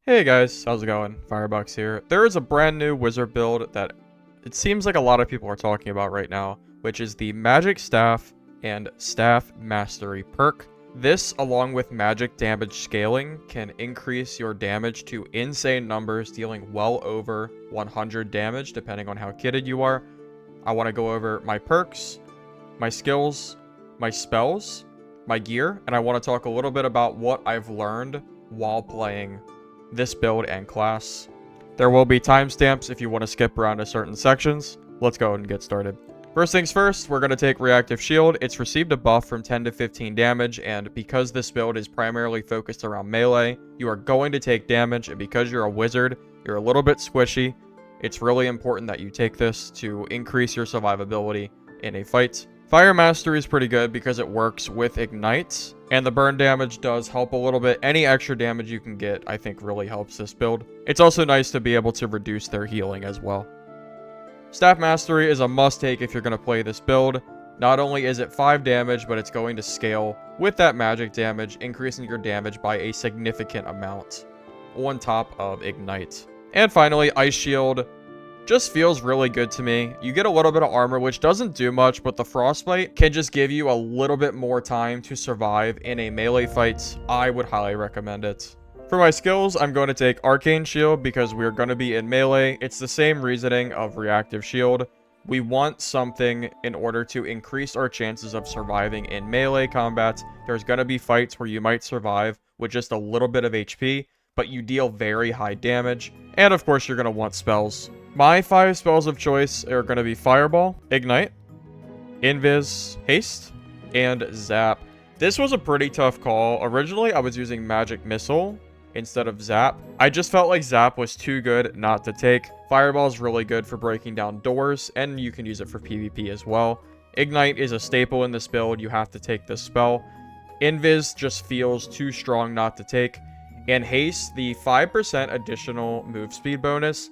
Hey guys, how's it going? Firebox here. There is a brand new wizard build that it seems like a lot of people are talking about right now, which is the Magic Staff and Staff Mastery perk. This, along with magic damage scaling, can increase your damage to insane numbers, dealing well over 100 damage depending on how kitted you are. I want to go over my perks, my skills, my spells, my gear, and I want to talk a little bit about what I've learned while playing this build and class. There will be timestamps if you want to skip around to certain sections. Let's go and get started. First things first, we're going to take Reactive Shield. It's received a buff from 10 to 15 damage, and because this build is primarily focused around melee, you are going to take damage, and because you're a wizard, you're a little bit squishy. It's really important that you take this to increase your survivability in a fight. Fire Mastery is pretty good because it works with Ignite, and the burn damage does help a little bit. Any extra damage you can get, I think, really helps this build. It's also nice to be able to reduce their healing as well. Staff Mastery is a must-take if you're going to play this build. Not only is it 5 damage, but it's going to scale with that magic damage, increasing your damage by a significant amount on top of Ignite. And finally, Ice Shield just feels really good to me. You get a little bit of armor, which doesn't do much, but the Frostbite can just give you a little bit more time to survive in a melee fight. I would highly recommend it. For my skills, I'm going to take Arcane Shield because we're going to be in melee. It's the same reasoning of Reactive Shield. We want something in order to increase our chances of surviving in melee combat. There's going to be fights where you might survive with just a little bit of HP, but you deal very high damage. And of course, you're going to want spells. My 5 spells of choice are going to be Fireball, Ignite, Invis, Haste, and Zap. This was a pretty tough call. Originally, I was using Magic Missile instead of Zap. I just felt like Zap was too good not to take. Fireball is really good for breaking down doors, and you can use it for PvP as well. Ignite is a staple in this build. You have to take this spell. Invis just feels too strong not to take. And Haste, the 5% additional move speed bonus,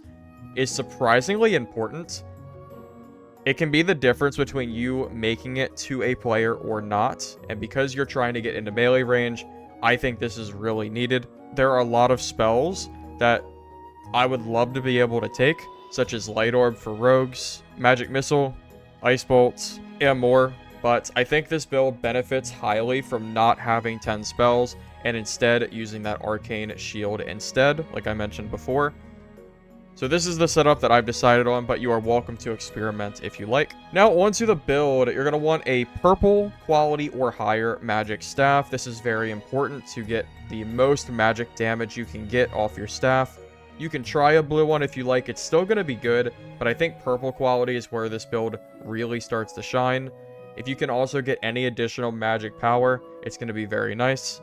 is surprisingly important. It can be the difference between you making it to a player or not, and because you're trying to get into melee range, I think this is really needed. There are a lot of spells that I would love to be able to take, such as Light Orb for rogues, Magic Missile, Ice Bolts, and more, but I think this build benefits highly from not having 10 spells, and instead using that Arcane Shield instead, like I mentioned before. So this is the setup that I've decided on, but you are welcome to experiment if you like. Now onto the build, you're going to want a purple quality or higher magic staff. This is very important to get the most magic damage you can get off your staff. You can try a blue one if you like. It's still going to be good, but I think purple quality is where this build really starts to shine. If you can also get any additional magic power, it's going to be very nice.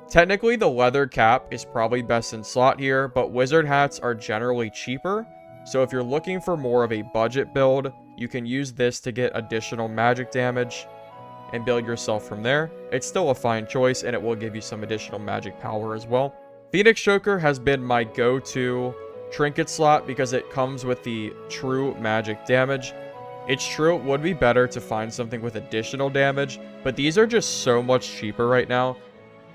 Technically, the leather cap is probably best in slot here, but wizard hats are generally cheaper. So if you're looking for more of a budget build, you can use this to get additional magic damage and build yourself from there. It's still a fine choice, and it will give you some additional magic power as well. Phoenix Choker has been my go-to trinket slot because it comes with the true magic damage. It's true, it would be better to find something with additional damage, but these are just so much cheaper right now.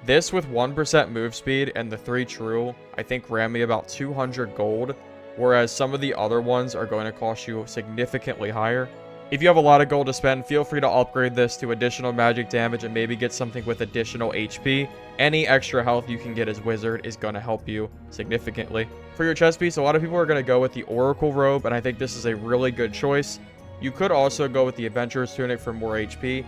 This with 1% move speed and the 3 true, I think ran me about 200 gold, whereas some of the other ones are going to cost you significantly higher. If you have a lot of gold to spend, feel free to upgrade this to additional magic damage and maybe get something with additional HP. Any extra health you can get as wizard is going to help you significantly. For your chest piece, a lot of people are going to go with the Oracle Robe, and I think this is a really good choice. You could also go with the Adventurer's Tunic for more HP.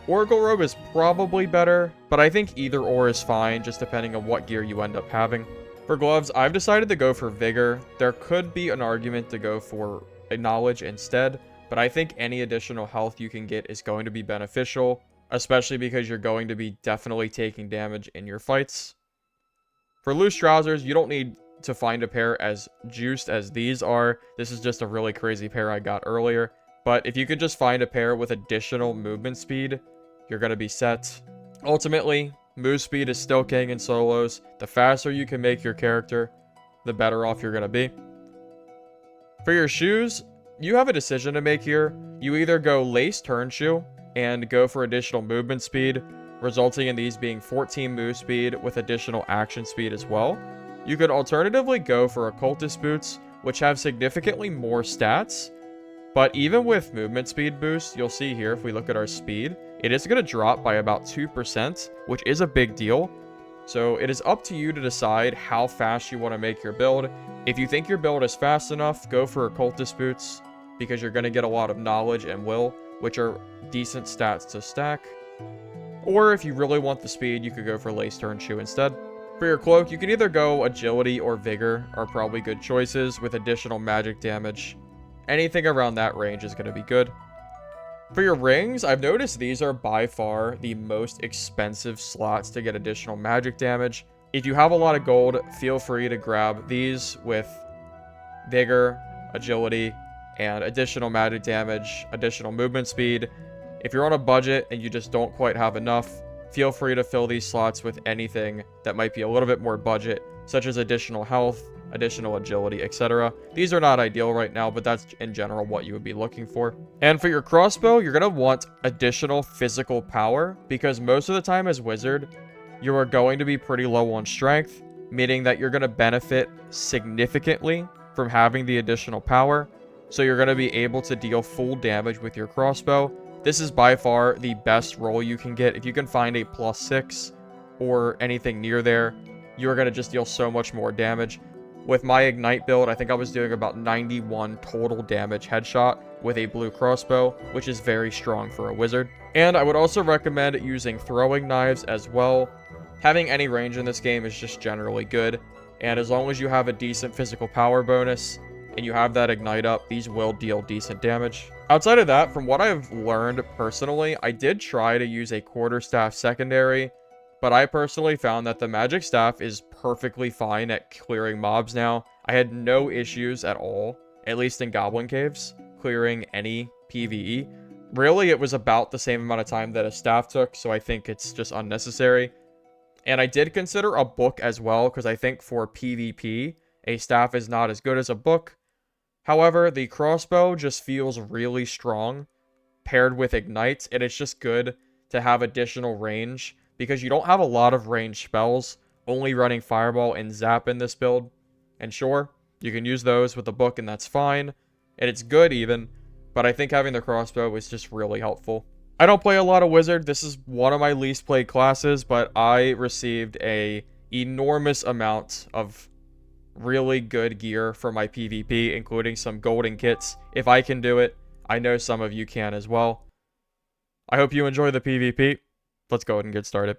Oracle Robe is probably better, but I think either or is fine, just depending on what gear you end up having. For gloves, I've decided to go for Vigor. There could be an argument to go for a Knowledge instead, but I think any additional health you can get is going to be beneficial, especially because you're going to be definitely taking damage in your fights. For loose trousers, you don't need to find a pair as juiced as these are. This is just a really crazy pair I got earlier, but if you could just find a pair with additional movement speed, you're going to be set. Ultimately, move speed is still king in solos. The faster you can make your character, the better off you're going to be. For your shoes, you have a decision to make here. You either go lace turn shoe and go for additional movement speed, resulting in these being 14 move speed with additional action speed as well. You could alternatively go for Occultist Boots, which have significantly more stats, but even with movement speed boost, you'll see here if we look at our speed, it is going to drop by about 2%, which is a big deal. So it is up to you to decide how fast you want to make your build. If you think your build is fast enough, go for Occultist Boots, because you're going to get a lot of knowledge and will, which are decent stats to stack. Or if you really want the speed, you could go for Lace Turn Shoe instead. For your cloak, you can either go Agility or Vigor are probably good choices with additional magic damage. Anything around that range is going to be good. For your rings, I've noticed these are by far the most expensive slots to get additional magic damage. If you have a lot of gold, feel free to grab these with Vigor, Agility, and additional magic damage, additional movement speed. If you're on a budget and you just don't quite have enough, feel free to fill these slots with anything that might be a little bit more budget, such as additional health, additional agility, etc. These are not ideal right now, but that's in general what you would be looking for. And for your crossbow, you're going to want additional physical power, because most of the time as wizard, you are going to be pretty low on strength, meaning that you're going to benefit significantly from having the additional power. So you're going to be able to deal full damage with your crossbow. This is by far the best roll you can get. If you can find a +6 or anything near there, you're going to just deal so much more damage. With my Ignite build, I think I was doing about 91 total damage headshot with a blue crossbow, which is very strong for a wizard. And I would also recommend using throwing knives as well. Having any range in this game is just generally good, and as long as you have a decent physical power bonus and you have that Ignite up, these will deal decent damage. Outside of that, from what I've learned personally, I did try to use a quarterstaff secondary, but I personally found that the magic staff is perfectly fine at clearing mobs now. I had no issues at all, at least in Goblin Caves, clearing any PvE. Really, it was about the same amount of time that a staff took, so I think it's just unnecessary. And I did consider a book as well, because I think for PvP, a staff is not as good as a book. However, the crossbow just feels really strong paired with Ignite, and it's just good to have additional range, because you don't have a lot of ranged spells, only running Fireball and Zap in this build. And sure, you can use those with the book and that's fine, and it's good even, but I think having the crossbow is just really helpful. I don't play a lot of Wizard. This is one of my least played classes, but I received a enormous amount of really good gear for my PvP, including some golden kits. If I can do it, I know some of you can as well. I hope you enjoy the PvP. Let's go ahead and get started.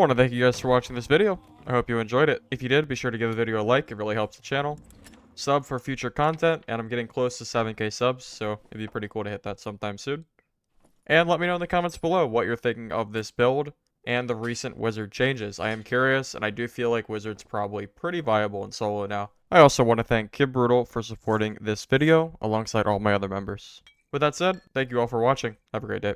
want to thank you guys for watching this video. I hope you enjoyed it. If you did, be sure to give the video a like. It really helps the channel. Sub for future content, and I'm getting close to 7K subs, so it'd be pretty cool to hit that sometime soon. And let me know in the comments below what you're thinking of this build and the recent wizard changes. I am curious, and I do feel like wizard's probably pretty viable in solo now. I also want to thank Kid Brutal for supporting this video alongside all my other members. With that said, thank you all for watching. Have a great day.